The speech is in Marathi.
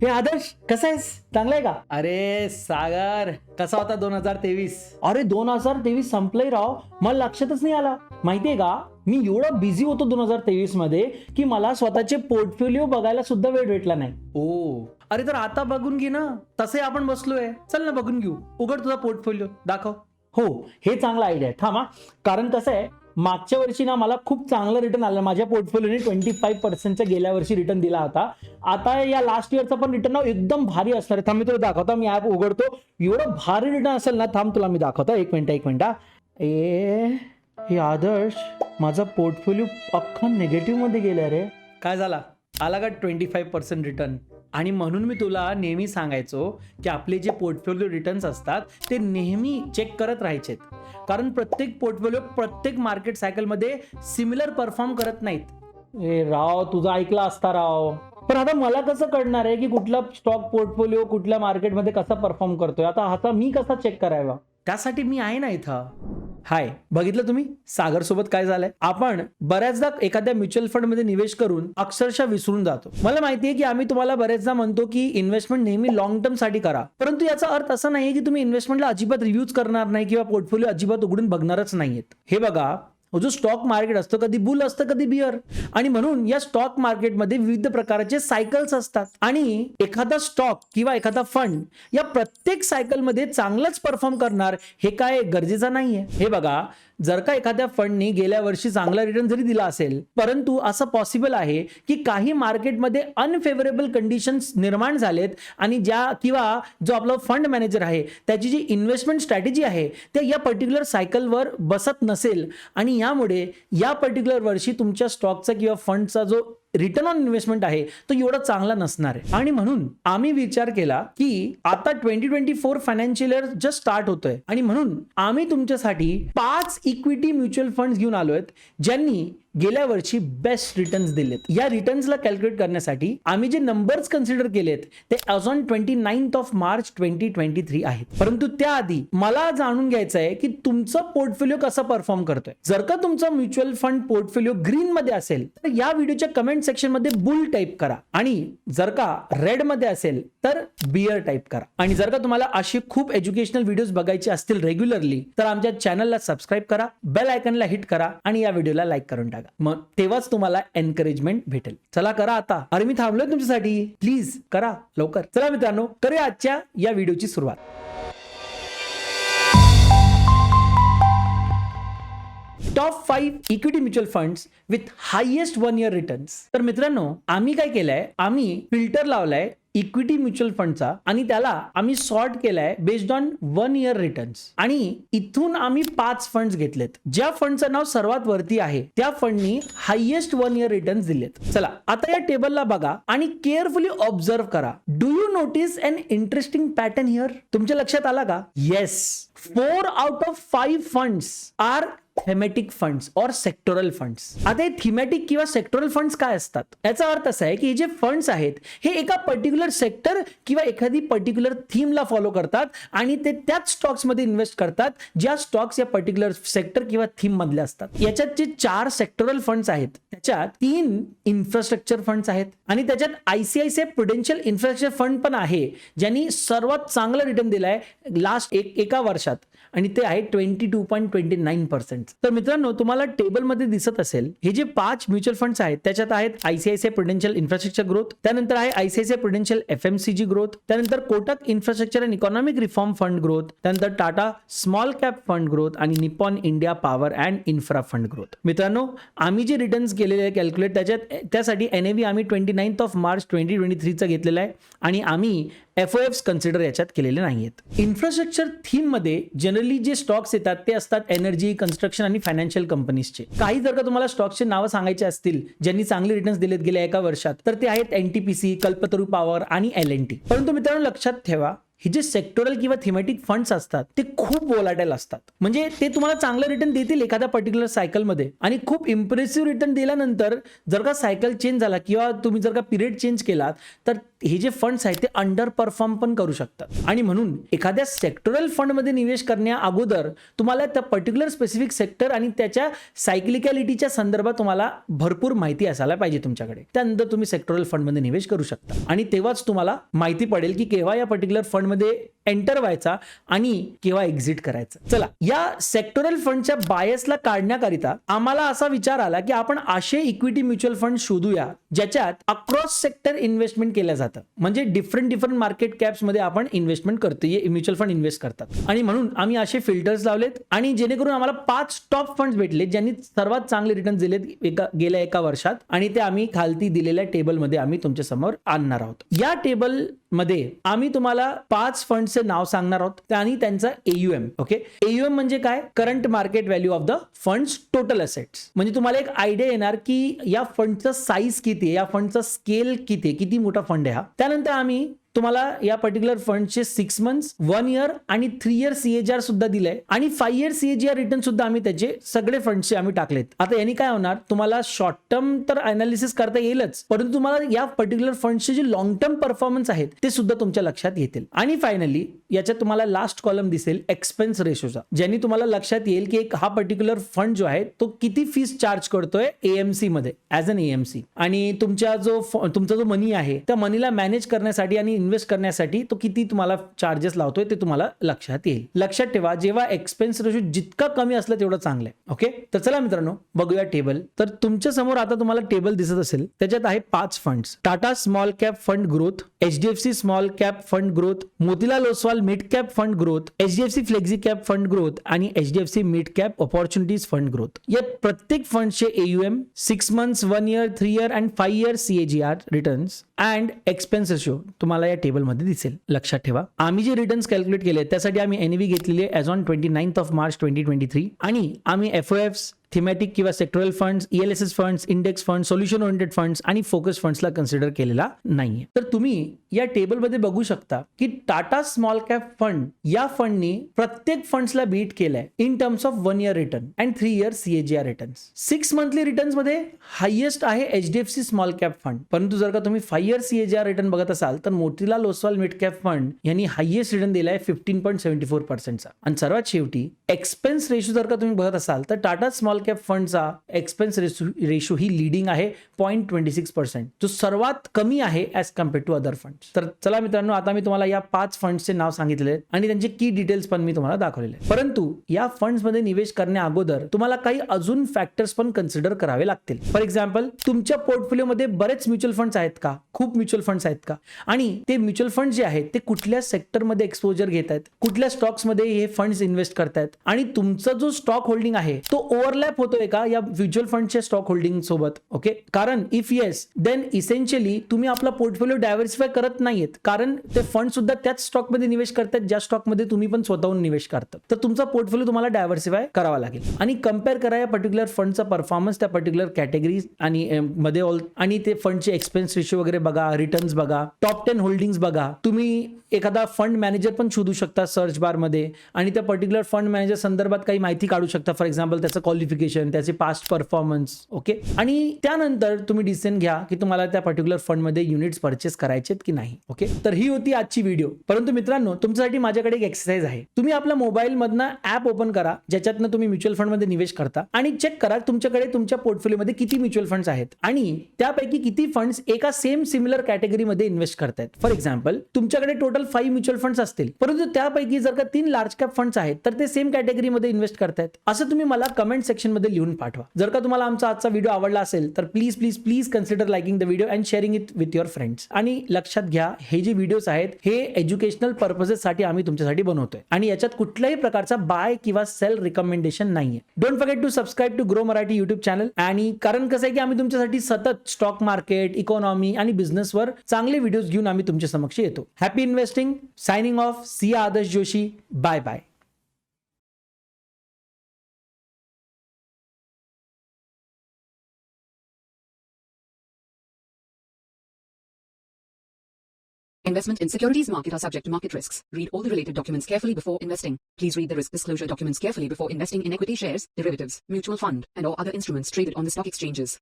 हे आदर्श कसा आहेस? चांगला आहे का? अरे सागर, कसा होता 2023? अरे 2023 संपलंय राव, मला लक्षातच नाही आला. माहितीये का, मी एवढा बिझी होतो 2023 मध्ये की मला स्वतःचे पोर्टफोलिओ बघायला सुद्धा वेळ भेटला नाही. ओ अरे तर आता बघून घे ना. तसे आपण बसलोय, चल ना बघून घेऊ. उघड तुझा पोर्टफोलिओ, दाखव. हो, हे चांगला आयडिया आहे. थांबा, कारण कसं आहे, मागच्या वर्षी ना मला खूप चांगला रिटर्न आला. माझ्या पोर्टफोलिओने 25% गेल्या वर्षी रिटर्न दिला होता. आता या लास्ट इयरचा पण रिटर्न एकदम भारी असणार आहे. थांब मी तुला दाखवतो. मी ऍप उघडतो. एवढं भारी रिटर्न असेल ना, थांब तुला मी दाखवतो. एक मिनिट. हे आदर्श, माझा पोर्टफोलिओ अख्खा निगेटिव्ह मध्ये गेला रे. काय झाला? आला का 25% रिटर्न? आणि म्हणून मी तुला नेहमी सांगायचो की आपले जे पोर्टफोलिओ रिटर्न्स असतात ते नेहमी चेक करत राहायचेत. कारण प्रत्येक पोर्टफोलिओ प्रत्येक मार्केट सायकलमध्ये सिमिलर परफॉर्म करत नाहीत. ए राव, तुझा ऐकला असता राव. पण आता मला कसं कळणार आहे की कुठला स्टॉक पोर्टफोलिओ कुठल्या मार्केटमध्ये कसा परफॉर्म करतोय? आता मी कसा चेक करायला? त्यासाठी मी आहे ना इथं. हाय, बघितलं तुम्ही सागर सोबत काय झालंय? आपण बऱ्याचदा एखाद्या म्युच्युअल फंड मध्ये निवेश करून अक्षरशः विसरून जातो. मला माहितीये की आम्ही तुम्हाला बरेचदा म्हणतो की इन्व्हेस्टमेंट नेहमी लॉंग टर्म साठी करा, परंतु याचा अर्थ असा नाहीये की तुम्ही इन्व्हेस्टमेंटला अजिबात रिव्ह्यूज करणार नाही किंवा पोर्टफोलिओ अजिबात उघडून बघणारच नाहीयेत. हे बघा, जो स्टॉक मार्केट असतं कधी बुल असतं कधी बिअर, आणि म्हणून या स्टॉक मार्केटमध्ये विविध प्रकारचे सायकल्स असतात आणि एखादा स्टॉक किंवा एखादा फंड या प्रत्येक सायकलमध्ये चांगलंच परफॉर्म करणार हे काय गरजेचं नाहीये. हे बघा, जर का एखाद्या फंडनी गेल्या वर्षी चांगला रिटर्न जरी दिला असेल, परंतु असं पॉसिबल आहे की काही मार्केटमध्ये अनफेवरेबल कंडिशन्स निर्माण झालेत आणि ज्या किंवा जो आपला फंड मॅनेजर आहे त्याची जी इन्व्हेस्टमेंट स्ट्रॅटेजी आहे ते या पर्टिक्युलर सायकलवर बसत नसेल आणि यामुळे या पर्टिक्युलर वर्षी तुमच्या स्टॉकचा किंवा फंडचा जो रिटर्न ऑन इन्व्हेस्टमेंट आहे तो एवढा चांगला नसणार आहे. आणि म्हणून आम्ही विचार केला की आता 2024 फायनान्शियल इयर जस्ट स्टार्ट होतोय आणि म्हणून आम्ही तुमच्यासाठी 5 इक्विटी म्युच्युअल फंड्स घेऊन आलोय ज्यांनी गेल्या वर्षी बेस्ट रिटर्न्स दिलेत. या रिटर्न्सला कॅल्क्युलेट करण्यासाठी आम्ही जे नंबर्स कन्सिडर केलेत ते आज ऑन 29 मार्च 2023 आहेत. परंतु त्याआधी मला जाणून घ्यायचं आहे की तुमचा पोर्टफोलिओ कसा परफॉर्म करतोय. जर का तुमचा म्युच्युअल फंड पोर्टफोलिओ ग्रीन मध्ये असेल तर या व्हिडिओच्या कमेंट सेक्शन मध्ये बुल टाईप करा, आणि जर का रेड मध्ये असेल तर बियर टाईप करा. आणि जर का तुम्हाला अशी खूप एज्युकेशनल व्हिडिओज बघायचे असतील रेग्युलरली तर आमच्या चॅनलला सबस्क्राईब करा, बेल आयकनला हिट करा आणि या व्हिडिओला लाईक करून टाका. मग तेव्हाच तुम्हाला एनकरेजमेंट भेटेल. चला करा आता. अरे मी थांबलोय तुमच्यासाठी, प्लीज करा लवकर. चला मित्रांनो, करूया आजच्या या व्हिडिओची सुरुवात. Top 5 equity mutual funds with highest 1 year returns. तर मित्रांनो, आम्ही काय केलंय, आम्ही फिल्टर लावलाय इक्विटी म्युच्युअल फंडचा आणि त्याला आम्ही सॉर्ट केलाय बेस्ड ऑन 1 year रिटर्न्स. आणि इथून आम्ही 5 फंड्स घेतलेत. ज्या फंडचं नाव सर्वात वरती आहे त्या फंडनी हायेस्ट 1 year रिटर्न्स दिलेत. चला आता या टेबलला बघा आणि केअरफुली ऑब्झर्व करा. Do you notice an interesting pattern here? तुमच्या लक्षात आला का? Yes, 4 out of 5 funds are thematic funds और सेक्टोरल फंड्स. आता हे थीमॅटिक किंवा सेक्टोरल फंड्स काय असतात? याचा अर्थ असा आहे की हे जे फंड्स आहेत हे एका पर्टिक्युलर सेक्टर किंवा एखादी पर्टिक्युलर थीमला फॉलो करतात आणि ते त्याच स्टॉक्स मध्ये इन्व्हेस्ट करतात ज्या स्टॉक्स या पर्टिक्युलर सेक्टर किंवा थीम मधले असतात. याच्यात जे 4 सेक्टोरल फंड्स आहेत त्याच्यात 3 इन्फ्रास्ट्रक्चर फंड्स आहेत आणि त्याच्यात आयसीआयसीआय प्रुडेन्शियल इन्फ्रास्ट्रक्चर फंड पण आहे ज्यांनी सर्वात चांगला रिटर्न दिलाय लास्ट एका वर्षात आणि ते आहे 22.29%. तर मित्रांनो, तुम्हाला टेबलमध्ये दिसत असेल हे जे 5 म्युच्युअल फंड्स आहेत त्याच्यात आहेत आयसीआयसीआय प्रुडेन्शियल इन्फ्रास्ट्रक्चर ग्रोथ, त्यानंतर आहे आयसीआयसीआय प्रुडेन्शियल एफएमसीजी ग्रोथ, त्यानंतर Kotak infrastructure and economic reform fund growth, त्यानंतर Tata small cap fund growth आणि Nippon India power and infra fund growth. मित्रांनो, आम्ही जे रिटर्न्स केलेले कॅल्क्युलेट त्यासाठी एनएव्ही आम्ही 29 मार्च 2023 चा घेतलेला आहे आणि आम्ही एफओएफ्स कन्सिडर याच्यात केलेले नाहीयेत. इन्फ्रास्ट्रक्चर थीम मध्ये जनरली जे स्टॉक्स येतात ते असतात एनर्जी, कन्स्ट्रक्शन आणि फायनान्शियल कंपनीजचे. काही जर का तुम्हाला स्टॉक्सचे नावं सांगायचे असतील ज्यांनी चांगले रिटर्न्स दिलेत गेल्या एका वर्षात तर ते आहेत एनटीपीसी, कल्पतरू पॉवर आणि एलएनटी. परंतु मित्रांनो लक्षात ठेवा, हे जे सेक्टोरल किंवा थीमॅटिक फंड्स असतात ते खूप वोलाटाईल असतात. म्हणजे ते तुम्हाला चांगलं रिटर्न देतील एखाद्या पर्टिक्युलर सायकलमध्ये आणि खूप इम्प्रेसिव्ह रिटर्न दिल्यानंतर जर का सायकल चेंज झाला किंवा तुम्ही जर का पिरियड चेंज केला तर हे जे फंड्स आहेत ते अंडर परफॉर्म पण करू शकतात आणि म्हणून एखाद्या सेक्टरल फंडमध्ये निवेश करण्या अगोदर तुम्हाला त्या पर्टिक्युलर स्पेसिफिक सेक्टर आणि त्याच्या सायक्लिकॅलिटीच्या संदर्भात तुम्हाला भरपूर माहिती असायला पाहिजे तुमच्याकडे. त्यानंतर तुम्ही सेक्टरल फंडमध्ये निवेश करू शकता आणि तेव्हाच तुम्हाला माहिती पडेल की केव्हा या पर्टिक्युलर फंडमध्ये एंटर व्हायचा आणि केव्हा एक्झिट करायचं. चला, या सेक्टरल फंडच्या बायसला काढण्याकरिता आम्हाला असा विचार आला की आपण असे इक्विटी म्युच्युअल फंड शोधूया ज्याच्यात अक्रॉस सेक्टर इन्व्हेस्टमेंट केलं जातं. म्हणजे डिफरंट मार्केट कॅप्स मध्ये आपण इन्व्हेस्टमेंट करतो, म्युच्युअल फंड इन्व्हेस्ट करतात आणि म्हणून आम्ही असे फिल्टर्स लावलेत आणि जेणेकरून आम्हाला 5 टॉप फंड्स भेटले ज्यांनी सर्वात चांगले रिटर्न दिलेत गेल्या एका वर्षात आणि ते आम्ही खालती दिलेल्या टेबलमध्ये आम्ही तुमच्या समोर आणणार आहोत. या टेबल मध्ये आम्ही तुम्हाला 5 फंडचे नाव सांगणार आहोत आणि त्यांचा AUM. ओके, AUM म्हणजे काय? Current market value of the funds total assets. म्हणजे तुम्हाला एक आयडिया येणार की या फंडचा साईज किती आहे, या फंडचा स्केल किती आहे, किती मोठा फंड आहे हा. त्यानंतर आम्ही तुम्हाला या पर्टिक्युलर फंडचे 6 मंथ्स, 1 इयर आणि 3 इयर CAGR सुद्धा दिलंय आणि 5 इयर CAGR रिटर्न सुद्धा आम्ही त्याचे सगळे फंडचे आम्ही टाकलेत. आता यांनी काय होणार, तुम्हाला शॉर्ट टर्म तर अनालिसिस करता येईलच, परंतु तुम्हाला या पर्टिक्युलर फंडचे जे लॉंग टर्म परफॉर्मन्स आहेत ते सुद्धा तुमच्या लक्षात येतील. आणि फायनली याच्यात तुम्हाला लास्ट कॉलम दिसेल एक्सपेन्स रेशोचा, ज्यांनी तुम्हाला लक्षात येईल की हा पर्टिक्युलर फंड जो आहे तो किती फीस चार्ज करतोय AMC मध्ये ऍज अन AMC आणि तुमचा जो मनी आहे त्या मनीला मॅनेज करण्यासाठी आणि इन्व्हेस्ट करण्यासाठी तो किती तुम्हाला चार्जेस लावतोय ते तुम्हाला लक्षात येईल. लक्षात ठेवा, जेव्हा एक्सपेन्स रेशो जितका कमी असला तेवढं चांगलं आहे. ओके, तर चला मित्रांनो बघूया टेबल. तर तुमच्या समोर आता तुम्हाला टेबल दिसत असेल, त्याच्यात आहे 5 funds. Tata small cap fund growth, HDFC small cap fund growth, Motilal Oswal mid cap fund growth, HDFC flexi cap fund growth आणि HDFC mid cap opportunities fund growth. या प्रत्येक फंडचे AUM, 6 months, 1 year, 3 year and 5 year CAGR returns and expense ratio तुम्हाला या टेबल मध्ये दिसेल. लक्षात ठेवा, आम्ही जे रिटर्न्स कॅल्क्युलेट केले त्यासाठी आम्ही NAV घेतलेले ॲज ऑन 29 मार्च 2023 आणि आम्ही FOFs, थीमॅटिक किंवा sectoral funds, ELSS funds, index fund, solution oriented funds आणि फोकस फंड्सला कन्सिडर केलेला नाहीये. तर तुम्ही या टेबलमध्ये बघू शकता की टाटा स्मॉल कॅप फंड या फंडनी प्रत्येक फंड्सला बीट केलंय in terms of 1 year return and 3 year CAGR returns. 6 monthly returns मध्ये हायेस्ट आहे HDFC स्मॉल कॅप फंड, परंतु जर का तुम्ही 5 इयर CAGR रिटर्न बघत असाल तर Motilal Oswal mid cap fund यांनी हायेस्ट रिटर्न दिलाय 15.74%चा. आणि सर्वात शेवटी एक्सपेन्स रेशो जर का तुम्ही बघत असाल तर टाटा स्मॉल कॅप फंडचा एक्सपेन्स रेशो ही लीडिंग आहे 0.26%, जो सर्वात कमी आहे as compared to other funds. तर चला मित्रांनो, आता मी तुम्हाला या 5 फंड्सचे नाव सांगितले आणि त्यांचे की डिटेल्स पण मी तुम्हाला दाखवलेले. परंतु या फंड्स मध्ये निवेश करण्या अगोदर तुम्हाला काही अजून फॅक्टर्स पण कन्सिडर करावे लागतील. फॉर एक्झाम्पल, तुमच्या पोर्टफोलिओमध्ये बरेच म्युच्युअल फंड्स आहेत का, खूप म्युच्युअल फंड्स आहेत का, आणि ते म्युच्युअल फंड जे आहेत ते कुठल्या सेक्टरमध्ये एक्सपोजर घेत आहेत, कुठल्या स्टॉक्स मध्ये हे फंड्स इन्व्हेस्ट करतायत आणि तुमचा जो स्टॉक होल्डिंग आहे तो ओव्हरलॅप होतोय का या म्युच्युअल फंडच्या स्टॉक होल्डिंग सोबत. ओके, कारण इफ येस देन इसेन्शियली तुम्ही आपला पोर्टफोलिओ डायव्हर्सिफाय करत नाहीयेत, कारण ते फंड सुद्धा त्याच स्टॉक मध्ये निवेश करतात ज्या स्टॉक मध्ये तुम्ही पण स्वतःहून निवेश करतात. तर तुमचा पोर्टफोलिओ तुम्हाला डायव्हर्सिफाय करावा लागेल आणि कम्पेअर करा या पर्टिक्युलर फंडचा परफॉर्मन्स त्या पर्टिक्युलर कॅटेगरीज आणि मध्ये आणि ते फंडचे एक्सपेन्स रेशो वगैरे बघा, रिटर्न्स बघा, टॉप 10 होल्डिंग्स बघा. तुम्ही एखादा फंड मॅनेजर पण शोधू शकता सर्च बार मध्ये आणि त्या पर्टिक्युलर फंड मॅनेजर संदर्भात काही माहिती काढू शकता. फॉर एक्झाम्पल त्याचं क्वालिफिकेशन, त्याचे पास्ट परफॉर्मन्स. ओके, आणि त्यानंतर तुम्ही डिसिजन घ्या की तुम्हाला त्या पर्टिक्युलर फंड मध्ये युनिट्स परचेस करायचेत की नाही. ओके, तर ही होती आजची व्हिडिओ. परंतु मित्रांनो, तुमच्यासाठी माझ्याकडे एक एक्सरसाइज आहे. तुम्ही आपल्या मोबाईल मधनं ऍप ओपन करा ज्याच्यातनं तुम्ही म्युच्युअल फंड मध्ये निवेश करता आणि चेक करा तुमच्याकडे तुमच्या पोर्टफोलिओमध्ये किती म्युच्युअल फंड्स आहेत आणि त्यापैकी किती फंड्स एका सेम सिमिलर कॅटेगरीमध्ये इन्व्हेस्ट करतायत. फॉर एक्झाम्पल, तुमच्याकडे टोटल 5 म्युच्युअल फंड्स असतील, परंतु त्यापैकी जर का 3 लार्ज कॅप फंड्स आहेत तर ते सेम कॅटेगरीमध्ये इन्व्हेस्ट करतायत. असं तुम्ही मला कमेंट सेक्शन मध्ये लिहून पाठवा. जर का तुम्हाला आमचा आजचा व्हिडिओ आवडला असेल तर please please please consider liking the video and sharing it with your friends. आणि लक्षात घ्या, हे जे व्हिडिओज आहेत हे एज्युकेशनल पर्पजेस साठी आम्ही तुमच्यासाठी बनवतोय आणि याच्यात कुठल्याही प्रकारचा बाय किंवा सेल रिकमेंडेशन नाहीये. Don't forget to subscribe to grow Marathi YouTube channel. आणि कारण कसं आहे की आम्ही तुमच्यासाठी सतत स्टॉक मार्केट, इकॉनॉमी आणि बिझनेसवर चांगले व्हिडिओज घेऊन आम्ही तुमच्या समक्ष येतो. Happy investing. Signing off. C Adarsh Joshi. Bye bye. Investment in securities market are subject to market risks. Read all the related documents carefully before investing. Please read the risk disclosure documents carefully before investing in equity shares, derivatives, mutual fund, and or other instruments traded on the stock exchanges.